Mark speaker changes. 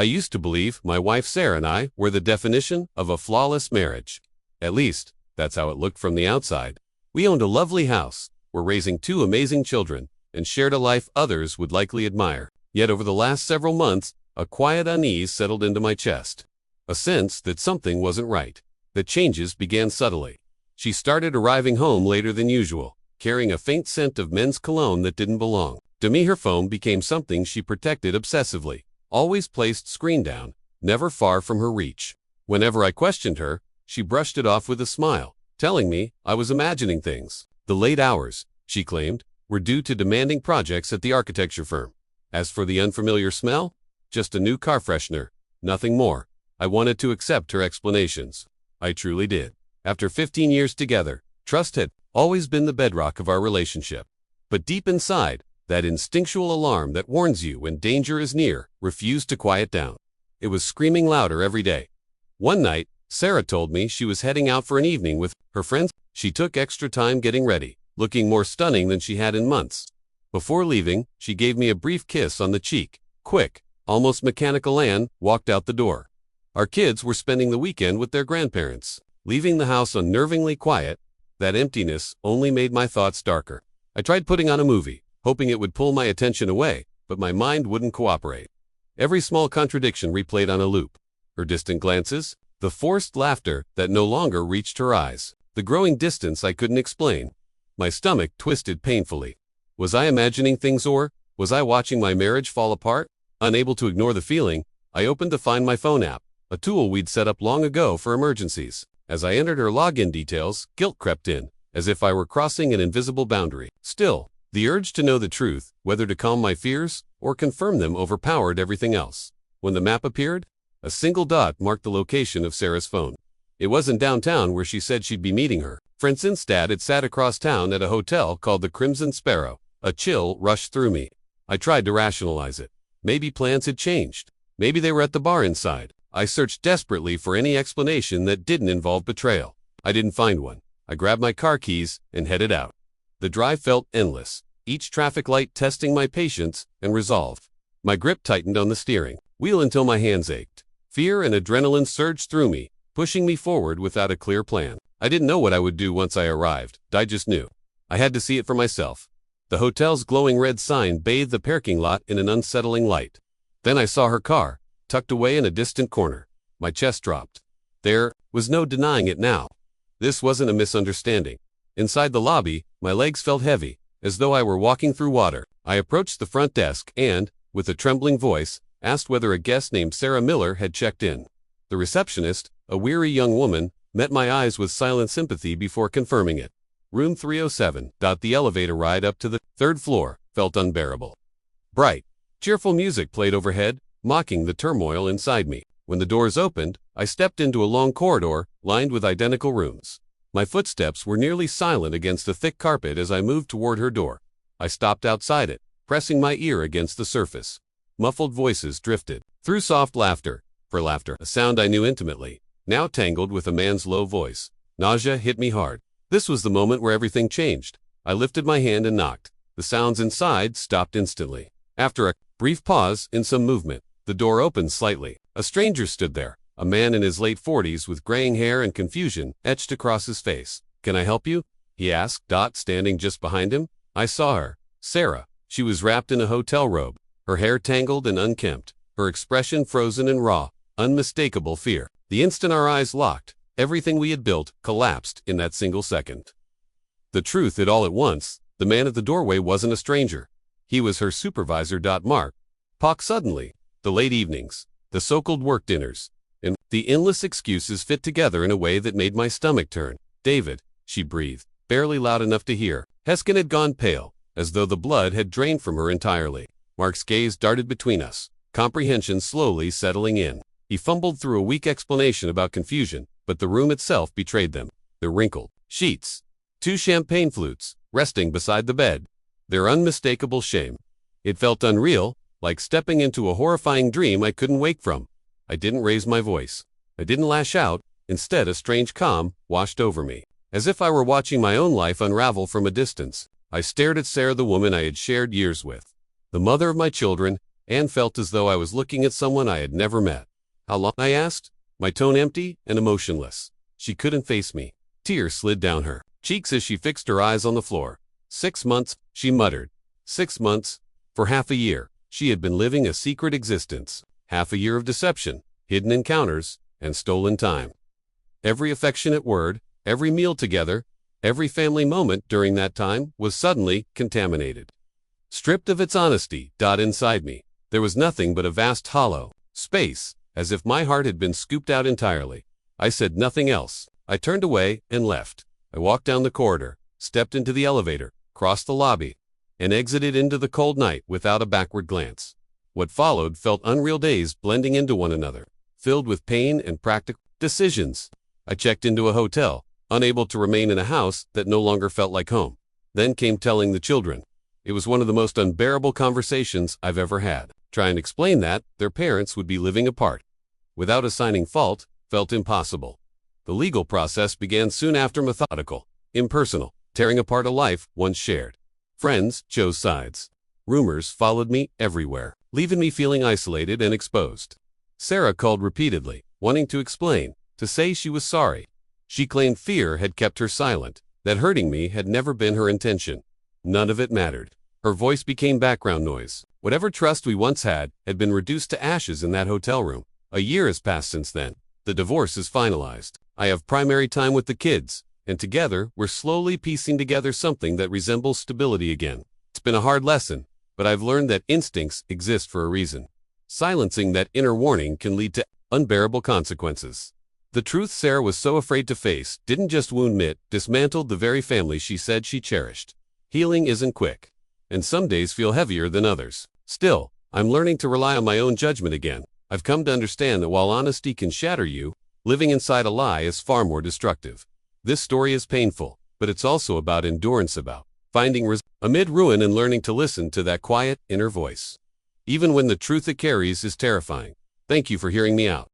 Speaker 1: I used to believe my wife Sarah and I were the definition of a flawless marriage. At least, that's how it looked from the outside. We owned a lovely house, were raising two amazing children, and shared a life others would likely admire. Yet over the last several months, a quiet unease settled into my chest. A sense that something wasn't right. The changes began subtly. She started arriving home later than usual, carrying a faint scent of men's cologne that didn't belong. To me, her phone became something she protected obsessively, always placed screen down, never far from her reach. Whenever I questioned her, she brushed it off with a smile, telling me I was imagining things. The late hours, she claimed, were due to demanding projects at the architecture firm. As for the unfamiliar smell, just a new car freshener, nothing more. I wanted to accept her explanations. I truly did. After 15 years together, trust had always been the bedrock of our relationship. But deep inside, that instinctual alarm that warns you when danger is near refused to quiet down. It was screaming louder every day. One night, Sarah told me she was heading out for an evening with her friends. She took extra time getting ready, looking more stunning than she had in months. Before leaving, she gave me a brief kiss on the cheek. Quick, almost mechanical, and walked out the door. Our kids were spending the weekend with their grandparents. Leaving the house unnervingly quiet, that emptiness only made my thoughts darker. I tried putting on a movie, hoping it would pull my attention away, but my mind wouldn't cooperate. Every small contradiction replayed on a loop. Her distant glances, the forced laughter that no longer reached her eyes, the growing distance I couldn't explain. My stomach twisted painfully. Was I imagining things, or was I watching my marriage fall apart? Unable to ignore the feeling, I opened the Find My Phone app, a tool we'd set up long ago for emergencies. As I entered her login details, guilt crept in, as if I were crossing an invisible boundary. Still, the urge to know the truth, whether to calm my fears or confirm them, overpowered everything else. When the map appeared, a single dot marked the location of Sarah's phone. It wasn't downtown where she said she'd be meeting her friends. Instead, it sat across town at a hotel called the Crimson Sparrow. A chill rushed through me. I tried to rationalize it. Maybe plans had changed. Maybe they were at the bar inside. I searched desperately for any explanation that didn't involve betrayal. I didn't find one. I grabbed my car keys and headed out. The drive felt endless, each traffic light testing my patience and resolve. My grip tightened on the steering wheel until my hands ached. Fear and adrenaline surged through me, pushing me forward without a clear plan. I didn't know what I would do once I arrived. I just knew I had to see it for myself. The hotel's glowing red sign bathed the parking lot in an unsettling light. Then I saw her car, tucked away in a distant corner. My chest dropped. There was no denying it now. This wasn't a misunderstanding. Inside the lobby, my legs felt heavy, as though I were walking through water. I approached the front desk and, with a trembling voice, asked whether a guest named Sarah Miller had checked in. The receptionist, a weary young woman, met my eyes with silent sympathy before confirming it. Room 307. The elevator ride up to the third floor felt unbearable. Bright, cheerful music played overhead, mocking the turmoil inside me. When the doors opened, I stepped into a long corridor lined with identical rooms. My footsteps were nearly silent against the thick carpet as I moved toward her door. I stopped outside it, pressing my ear against the surface. Muffled voices drifted through soft laughter, a sound I knew intimately, now tangled with a man's low voice. Nausea hit me hard. This was the moment where everything changed. I lifted my hand and knocked. The sounds inside stopped instantly. After a brief pause in some movement, the door opened slightly. A stranger stood there, a man in his late 40s with graying hair and confusion etched across his face. "Can I help you?" he asked, standing just behind him. I saw her. Sarah. She was wrapped in a hotel robe, her hair tangled and unkempt, her expression frozen in raw, unmistakable fear. The instant our eyes locked, everything we had built collapsed in that single second. The truth hit all at once. The man at the doorway wasn't a stranger. He was her supervisor. Mark. Pock. Suddenly, the late evenings, the so-called work dinners, and the endless excuses fit together in a way that made my stomach turn. "David," she breathed, barely loud enough to hear. Heskin had gone pale, as though the blood had drained from her entirely. Mark's gaze darted between us, comprehension slowly settling in. He fumbled through a weak explanation about confusion, but the room itself betrayed them. Their wrinkled sheets, two champagne flutes, resting beside the bed, their unmistakable shame. It felt unreal, like stepping into a horrifying dream I couldn't wake from. I didn't raise my voice. I didn't lash out. Instead, a strange calm washed over me, as if I were watching my own life unravel from a distance. I stared at Sarah, the woman I had shared years with, the mother of my children, Anne felt as though I was looking at someone I had never met. How long? I asked, my tone empty and emotionless. She couldn't face me. Tears slid down her cheeks as she fixed her eyes on the floor. 6 months, she muttered. 6 months. For half a year, she had been living a secret existence. Half a year of deception, hidden encounters, and stolen time. Every affectionate word, every meal together, every family moment during that time was suddenly contaminated. Stripped of its honesty, inside me, there was nothing but a vast hollow space, as if my heart had been scooped out entirely. I said nothing else. I turned away and left. I walked down the corridor, stepped into the elevator, crossed the lobby, and exited into the cold night without a backward glance. What followed felt unreal days blending into one another, filled with pain and practical decisions. I checked into a hotel, unable to remain in a house that no longer felt like home. Then came telling the children. It was one of the most unbearable conversations I've ever had. Try and explain that their parents would be living apart, without assigning fault, felt impossible. The legal process began soon after, methodical, impersonal, tearing apart a life once shared. Friends chose sides. Rumors followed me everywhere, leaving me feeling isolated and exposed. Sarah called repeatedly, wanting to explain, to say she was sorry. She claimed fear had kept her silent, that hurting me had never been her intention. None of it mattered. Her voice became background noise. Whatever trust we once had been reduced to ashes in that hotel room. A year has passed since then. The divorce is finalized. I have primary time with the kids, and together we're slowly piecing together something that resembles stability again. It's been a hard lesson, but I've learned that instincts exist for a reason. Silencing that inner warning can lead to unbearable consequences. The truth Sarah was so afraid to face didn't just wound me, it dismantled the very family she said she cherished. Healing isn't quick, and some days feel heavier than others. Still, I'm learning to rely on my own judgment again. I've come to understand that while honesty can shatter you, living inside a lie is far more destructive. This story is painful, but it's also about endurance, about finding amid ruin and learning to listen to that quiet inner voice, even when the truth it carries is terrifying. Thank you for hearing me out.